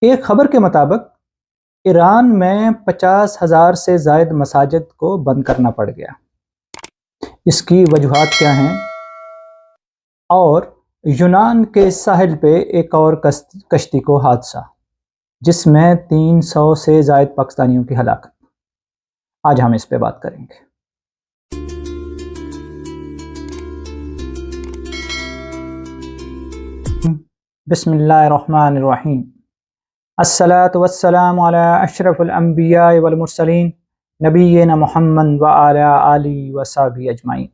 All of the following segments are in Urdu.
ایک خبر کے مطابق ایران میں 50,000 سے زائد مساجد کو بند کرنا پڑ گیا۔ اس کی وجوہات کیا ہیں؟ اور یونان کے ساحل پہ ایک اور کشتی کو حادثہ جس میں 300 سے زائد پاکستانیوں کی ہلاکت۔ آج ہم اس پہ بات کریں گے۔ بسم اللہ الرحمن الرحیم۔ الصلاۃ والسلام علی اشرف الانبیاء والمرسلین نبینا محمد وعلی آلہ وصحبہ اجمعین۔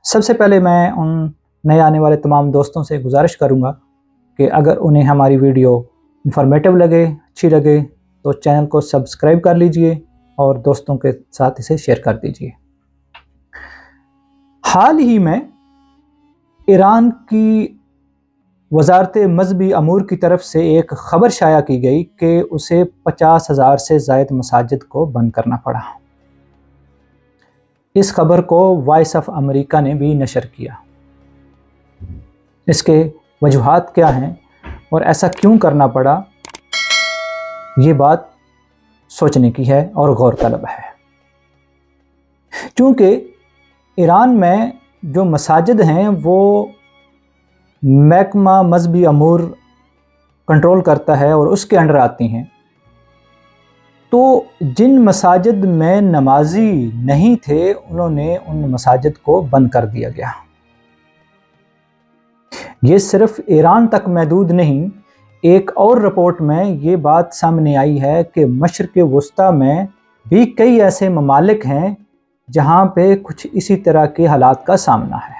سب سے پہلے میں ان نئے آنے والے تمام دوستوں سے گزارش کروں گا کہ اگر انہیں ہماری ویڈیو انفارمیٹیو لگے، اچھی لگے تو چینل کو سبسکرائب کر لیجئے اور دوستوں کے ساتھ اسے شیئر کر دیجئے۔ حال ہی میں ایران کی وزارت مذہبی امور کی طرف سے ایک خبر شائع کی گئی کہ اسے 50,000 سے زائد مساجد کو بند کرنا پڑا۔ اس خبر کو وائس آف امریکہ نے بھی نشر کیا۔ اس کے وجوہات کیا ہیں اور ایسا کیوں کرنا پڑا، یہ بات سوچنے کی ہے اور غور طلب ہے۔ چونکہ ایران میں جو مساجد ہیں وہ محکمہ مذہبی امور کنٹرول کرتا ہے اور اس کے انڈر آتی ہیں، تو جن مساجد میں نمازی نہیں تھے انہوں نے ان مساجد کو بند کر دیا گیا۔ یہ صرف ایران تک محدود نہیں، ایک اور رپورٹ میں یہ بات سامنے آئی ہے کہ مشرق وسطیٰ میں بھی کئی ایسے ممالک ہیں جہاں پہ کچھ اسی طرح کے حالات کا سامنا ہے۔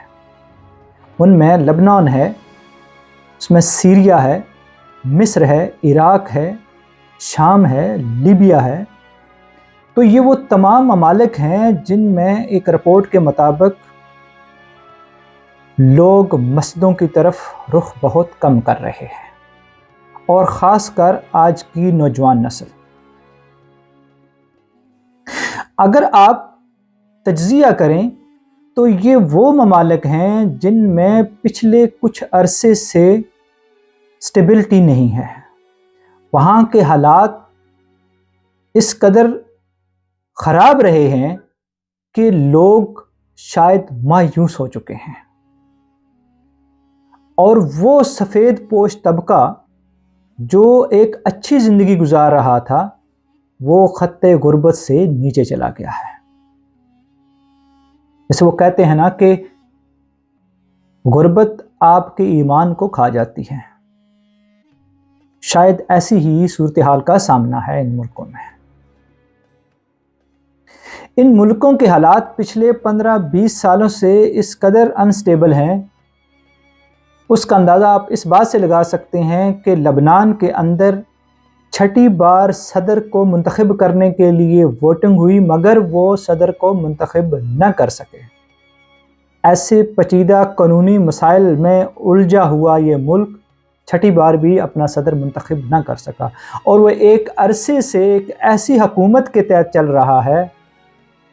ان میں لبنان ہے، اس میں سیریا ہے، مصر ہے، عراق ہے، شام ہے، لیبیا ہے۔ تو یہ وہ تمام ممالک ہیں جن میں ایک رپورٹ کے مطابق لوگ مسجدوں کی طرف رخ بہت کم کر رہے ہیں، اور خاص کر آج کی نوجوان نسل۔ اگر آپ تجزیہ کریں تو یہ وہ ممالک ہیں جن میں پچھلے کچھ عرصے سے سٹیبلٹی نہیں ہے۔ وہاں کے حالات اس قدر خراب رہے ہیں کہ لوگ شاید مایوس ہو چکے ہیں، اور وہ سفید پوش طبقہ جو ایک اچھی زندگی گزار رہا تھا وہ خط غربت سے نیچے چلا گیا ہے۔ جیسے وہ کہتے ہیں نا کہ غربت آپ کے ایمان کو کھا جاتی ہے، شاید ایسی ہی صورتحال کا سامنا ہے ان ملکوں میں۔ ان ملکوں کے حالات پچھلے 15-20 سالوں سے اس قدر انسٹیبل ہیں، اس کا اندازہ آپ اس بات سے لگا سکتے ہیں کہ لبنان کے اندر 6ٹھی بار صدر کو منتخب کرنے کے لیے ووٹنگ ہوئی مگر وہ صدر کو منتخب نہ کر سکے۔ ایسے پیچیدہ قانونی مسائل میں الجھا ہوا یہ ملک 6ٹھی بار بھی اپنا صدر منتخب نہ کر سکا، اور وہ ایک عرصے سے ایک ایسی حکومت کے تحت چل رہا ہے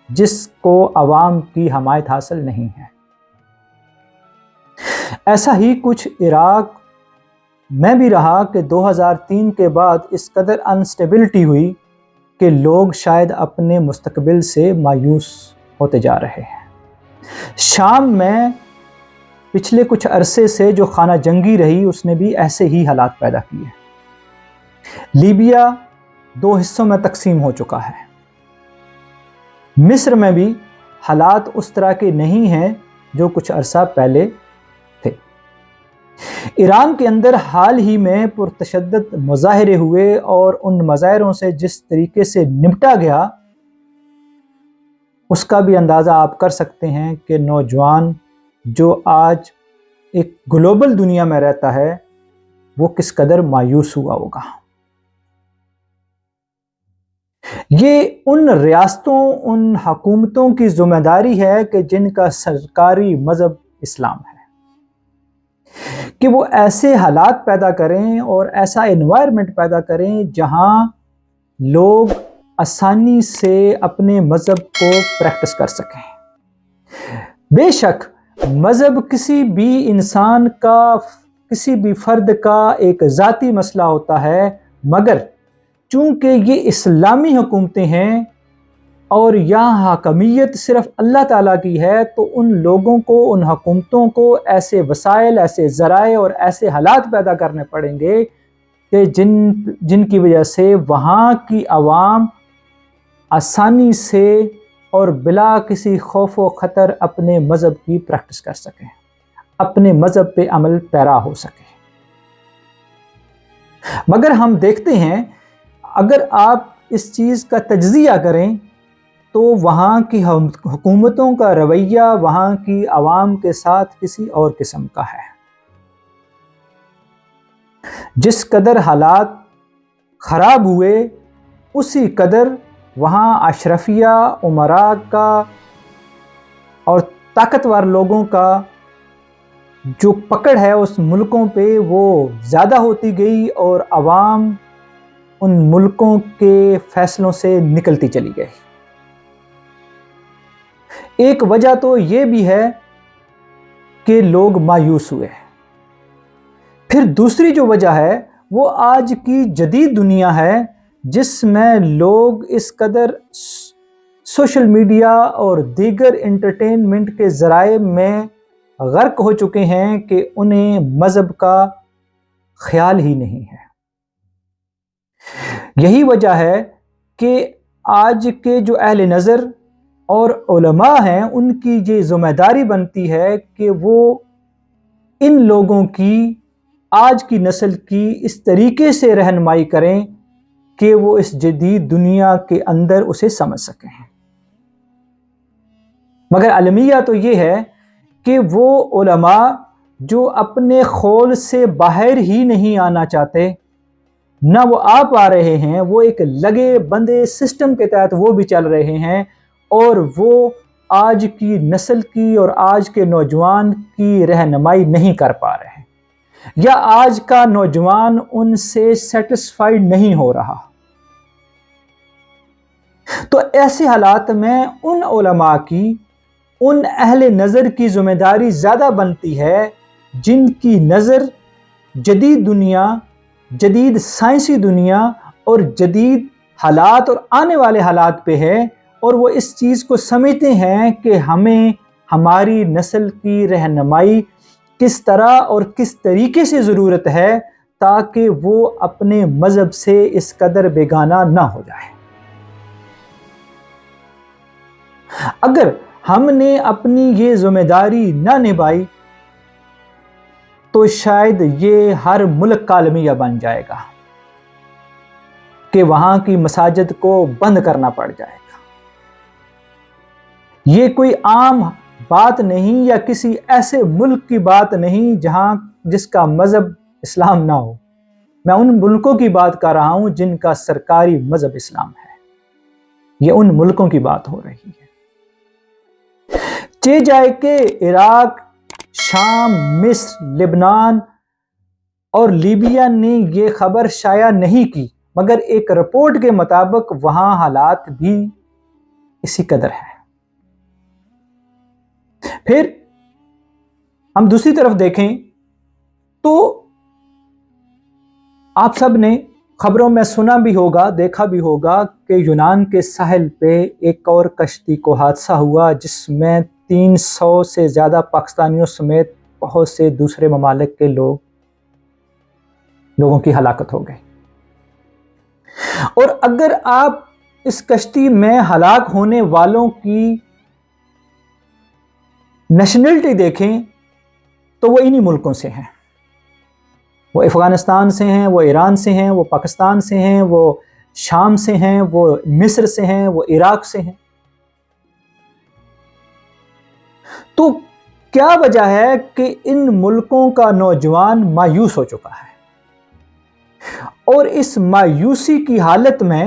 جس کو عوام کی حمایت حاصل نہیں ہے۔ ایسا ہی کچھ عراق میں بھی رہا کہ 2003 کے بعد اس قدر انسٹیبلٹی ہوئی کہ لوگ شاید اپنے مستقبل سے مایوس ہوتے جا رہے ہیں۔ شام میں پچھلے کچھ عرصے سے جو خانہ جنگی رہی اس نے بھی ایسے ہی حالات پیدا کیے۔ لیبیا 2 حصوں میں تقسیم ہو چکا ہے۔ مصر میں بھی حالات اس طرح کے نہیں ہیں جو کچھ عرصہ پہلے تھے۔ ایران کے اندر حال ہی میں پرتشدد مظاہرے ہوئے، اور ان مظاہروں سے جس طریقے سے نمٹا گیا اس کا بھی اندازہ آپ کر سکتے ہیں کہ نوجوان جو آج ایک گلوبل دنیا میں رہتا ہے وہ کس قدر مایوس ہوا ہوگا۔ یہ ان ریاستوں، ان حکومتوں کی ذمہ داری ہے کہ جن کا سرکاری مذہب اسلام ہے، کہ وہ ایسے حالات پیدا کریں اور ایسا انوائرمنٹ پیدا کریں جہاں لوگ آسانی سے اپنے مذہب کو پریکٹس کر سکیں۔ بے شک مذہب کسی بھی انسان کا کسی بھی فرد کا ایک ذاتی مسئلہ ہوتا ہے، مگر چونکہ یہ اسلامی حکومتیں ہیں اور یہاں حاکمیت صرف اللہ تعالیٰ کی ہے، تو ان لوگوں کو، ان حکومتوں کو ایسے وسائل، ایسے ذرائع اور ایسے حالات پیدا کرنے پڑیں گے کہ جن کی وجہ سے وہاں کی عوام آسانی سے اور بلا کسی خوف و خطر اپنے مذہب کی پریکٹس کر سکیں، اپنے مذہب پہ عمل پیرا ہو سکے۔ مگر ہم دیکھتے ہیں اگر آپ اس چیز کا تجزیہ کریں تو وہاں کی حکومتوں کا رویہ وہاں کی عوام کے ساتھ کسی اور قسم کا ہے۔ جس قدر حالات خراب ہوئے اسی قدر وہاں اشرفیہ، امراء کا اور طاقتور لوگوں کا جو پکڑ ہے اس ملکوں پہ وہ زیادہ ہوتی گئی اور عوام ان ملکوں کے فیصلوں سے نکلتی چلی گئی۔ ایک وجہ تو یہ بھی ہے کہ لوگ مایوس ہوئے۔ پھر دوسری جو وجہ ہے وہ آج کی جدید دنیا ہے، جس میں لوگ اس قدر سوشل میڈیا اور دیگر انٹرٹینمنٹ کے ذرائع میں غرق ہو چکے ہیں کہ انہیں مذہب کا خیال ہی نہیں ہے۔ یہی وجہ ہے کہ آج کے جو اہل نظر اور علماء ہیں ان کی یہ ذمہ داری بنتی ہے کہ وہ ان لوگوں کی، آج کی نسل کی اس طریقے سے رہنمائی کریں کہ وہ اس جدید دنیا کے اندر اسے سمجھ سکیں۔ مگر المیہ تو یہ ہے کہ وہ علماء جو اپنے خول سے باہر ہی نہیں آنا چاہتے، نہ وہ آ پا رہے ہیں، وہ ایک لگے بندے سسٹم کے تحت وہ بھی چل رہے ہیں، اور وہ آج کی نسل کی اور آج کے نوجوان کی رہنمائی نہیں کر پا رہے ہیں، یا آج کا نوجوان ان سے سیٹسفائیڈ نہیں ہو رہا۔ تو ایسے حالات میں ان علماء کی، ان اہل نظر کی ذمہ داری زیادہ بنتی ہے جن کی نظر جدید دنیا، جدید سائنسی دنیا اور جدید حالات اور آنے والے حالات پہ ہے، اور وہ اس چیز کو سمجھتے ہیں کہ ہمیں ہماری نسل کی رہنمائی کس طرح اور کس طریقے سے ضرورت ہے تاکہ وہ اپنے مذہب سے اس قدر بیگانہ نہ ہو جائے۔ اگر ہم نے اپنی یہ ذمہ داری نہ نبھائی تو شاید یہ ہر ملک کا المیہ بن جائے گا کہ وہاں کی مساجد کو بند کرنا پڑ جائے گا۔ یہ کوئی عام بات نہیں یا کسی ایسے ملک کی بات نہیں جس کا مذہب اسلام نہ ہو۔ میں ان ملکوں کی بات کر رہا ہوں جن کا سرکاری مذہب اسلام ہے۔ یہ ان ملکوں کی بات ہو رہی ہے۔ چہ جائے کہ عراق، شام، مصر، لبنان اور لیبیا نے یہ خبر شائع نہیں کی، مگر ایک رپورٹ کے مطابق وہاں حالات بھی اسی قدر ہے۔ پھر ہم دوسری طرف دیکھیں تو آپ سب نے خبروں میں سنا بھی ہوگا، دیکھا بھی ہوگا کہ یونان کے ساحل پہ ایک اور کشتی کو حادثہ ہوا جس میں 300 سے زیادہ پاکستانیوں سمیت بہت سے دوسرے ممالک کے لوگوں کی ہلاکت ہو گئی۔ اور اگر آپ اس کشتی میں ہلاک ہونے والوں کی نیشنلٹی دیکھیں تو وہ انہی ملکوں سے ہیں۔ وہ افغانستان سے ہیں، وہ ایران سے ہیں، وہ پاکستان سے ہیں، وہ شام سے ہیں، وہ مصر سے ہیں، وہ عراق سے ہیں۔ تو کیا وجہ ہے کہ ان ملکوں کا نوجوان مایوس ہو چکا ہے، اور اس مایوسی کی حالت میں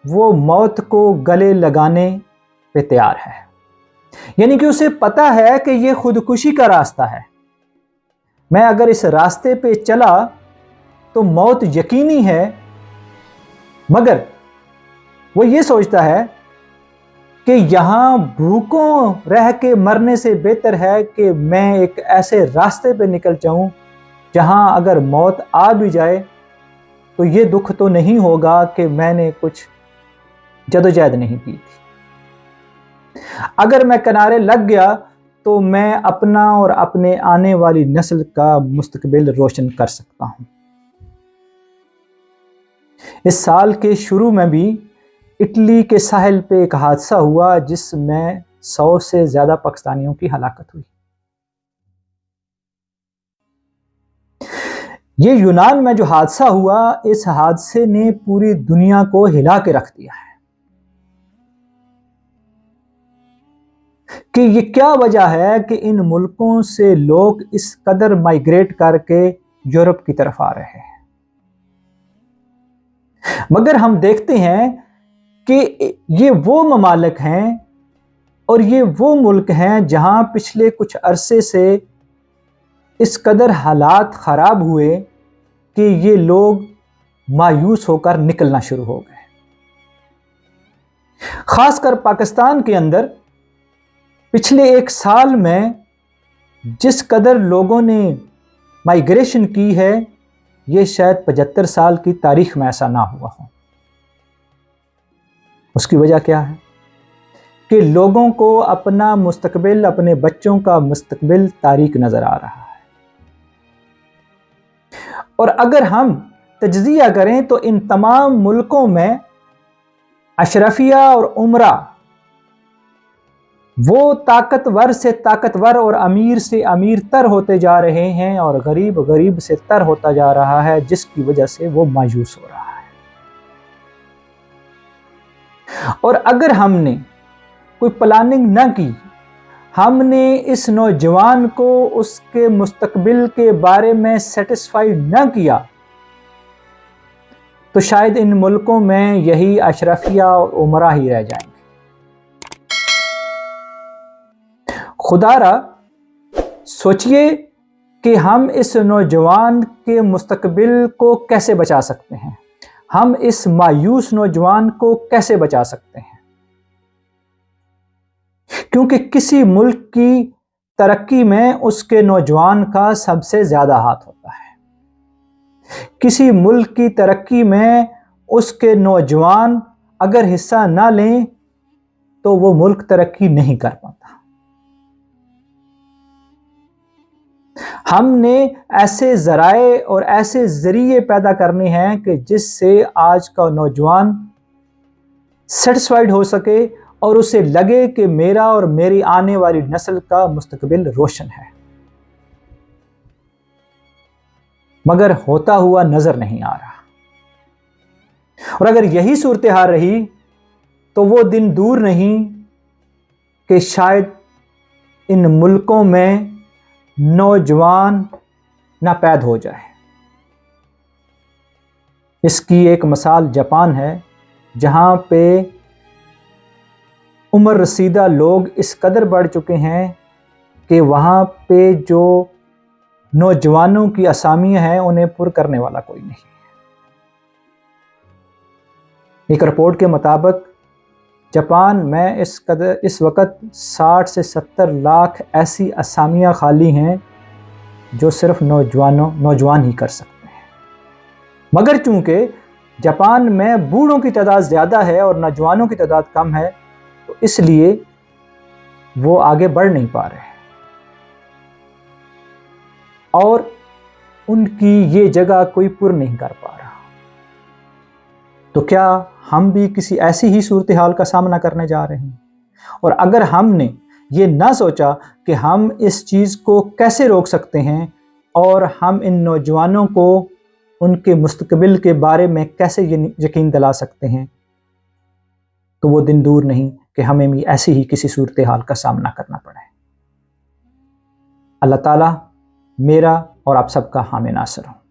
وہ موت کو گلے لگانے پہ تیار ہے۔ یعنی کہ اسے پتا ہے کہ یہ خودکشی کا راستہ ہے، میں اگر اس راستے پہ چلا تو موت یقینی ہے، مگر وہ یہ سوچتا ہے کہ یہاں بھوکوں رہ کے مرنے سے بہتر ہے کہ میں ایک ایسے راستے پہ نکل جاؤں جہاں اگر موت آ بھی جائے تو یہ دکھ تو نہیں ہوگا کہ میں نے کچھ جدوجہد نہیں کی تھی۔ اگر میں کنارے لگ گیا تو میں اپنا اور اپنے آنے والی نسل کا مستقبل روشن کر سکتا ہوں۔ اس سال کے شروع میں بھی اٹلی کے ساحل پہ ایک حادثہ ہوا جس میں 100 سے زیادہ پاکستانیوں کی ہلاکت ہوئی۔ یہ یونان میں جو حادثہ ہوا، اس حادثے نے پوری دنیا کو ہلا کے رکھ دیا ہے کہ یہ کیا وجہ ہے کہ ان ملکوں سے لوگ اس قدر مائیگریٹ کر کے یورپ کی طرف آ رہے ہیں۔ مگر ہم دیکھتے ہیں کہ یہ وہ ممالک ہیں اور یہ وہ ملک ہیں جہاں پچھلے کچھ عرصے سے اس قدر حالات خراب ہوئے کہ یہ لوگ مایوس ہو کر نکلنا شروع ہو گئے۔ خاص کر پاکستان کے اندر پچھلے ایک سال میں جس قدر لوگوں نے مائیگریشن کی ہے، یہ شاید 75 سال کی تاریخ میں ایسا نہ ہوا ہو۔ اس کی وجہ کیا ہے؟ کہ لوگوں کو اپنا مستقبل، اپنے بچوں کا مستقبل تاریک نظر آ رہا ہے۔ اور اگر ہم تجزیہ کریں تو ان تمام ملکوں میں اشرفیہ اور امرا وہ طاقتور سے طاقتور اور امیر سے امیر تر ہوتے جا رہے ہیں اور غریب غریب سے تر ہوتا جا رہا ہے، جس کی وجہ سے وہ مایوس ہو رہا ہے۔ اور اگر ہم نے کوئی پلاننگ نہ کی، ہم نے اس نوجوان کو اس کے مستقبل کے بارے میں سیٹسفائی نہ کیا، تو شاید ان ملکوں میں یہی اشرفیہ اور امرا ہی رہ جائیں گے۔ خدا را سوچئے کہ ہم اس نوجوان کے مستقبل کو کیسے بچا سکتے ہیں، ہم اس مایوس نوجوان کو کیسے بچا سکتے ہیں، کیونکہ کسی ملک کی ترقی میں اس کے نوجوان کا سب سے زیادہ ہاتھ ہوتا ہے۔ کسی ملک کی ترقی میں اس کے نوجوان اگر حصہ نہ لیں تو وہ ملک ترقی نہیں کر پاتا۔ ہم نے ایسے ذرائع اور ایسے ذریعے پیدا کرنے ہیں کہ جس سے آج کا نوجوان سیٹسفائیڈ ہو سکے اور اسے لگے کہ میرا اور میری آنے والی نسل کا مستقبل روشن ہے، مگر ہوتا ہوا نظر نہیں آ رہا۔ اور اگر یہی صورتحال رہی تو وہ دن دور نہیں کہ شاید ان ملکوں میں نوجوان ناپید ہو جائے۔ اس کی ایک مثال جاپان ہے، جہاں پہ عمر رسیدہ لوگ اس قدر بڑھ چکے ہیں کہ وہاں پہ جو نوجوانوں کی اسامیاں ہیں انہیں پر کرنے والا کوئی نہیں۔ ایک رپورٹ کے مطابق جاپان میں اس وقت 60 سے 70 لاکھ ایسی اسامیاں خالی ہیں جو صرف نوجوان ہی کر سکتے ہیں۔ مگر چونکہ جاپان میں بوڑھوں کی تعداد زیادہ ہے اور نوجوانوں کی تعداد کم ہے، تو اس لیے وہ آگے بڑھ نہیں پا رہے اور ان کی یہ جگہ کوئی پر نہیں کر پا رہا۔ تو کیا ہم بھی کسی ایسی ہی صورتحال کا سامنا کرنے جا رہے ہیں؟ اور اگر ہم نے یہ نہ سوچا کہ ہم اس چیز کو کیسے روک سکتے ہیں اور ہم ان نوجوانوں کو ان کے مستقبل کے بارے میں کیسے یقین دلا سکتے ہیں، تو وہ دن دور نہیں کہ ہمیں بھی ایسی ہی کسی صورتحال کا سامنا کرنا پڑے۔ اللہ تعالیٰ میرا اور آپ سب کا حامی ناصر ہو۔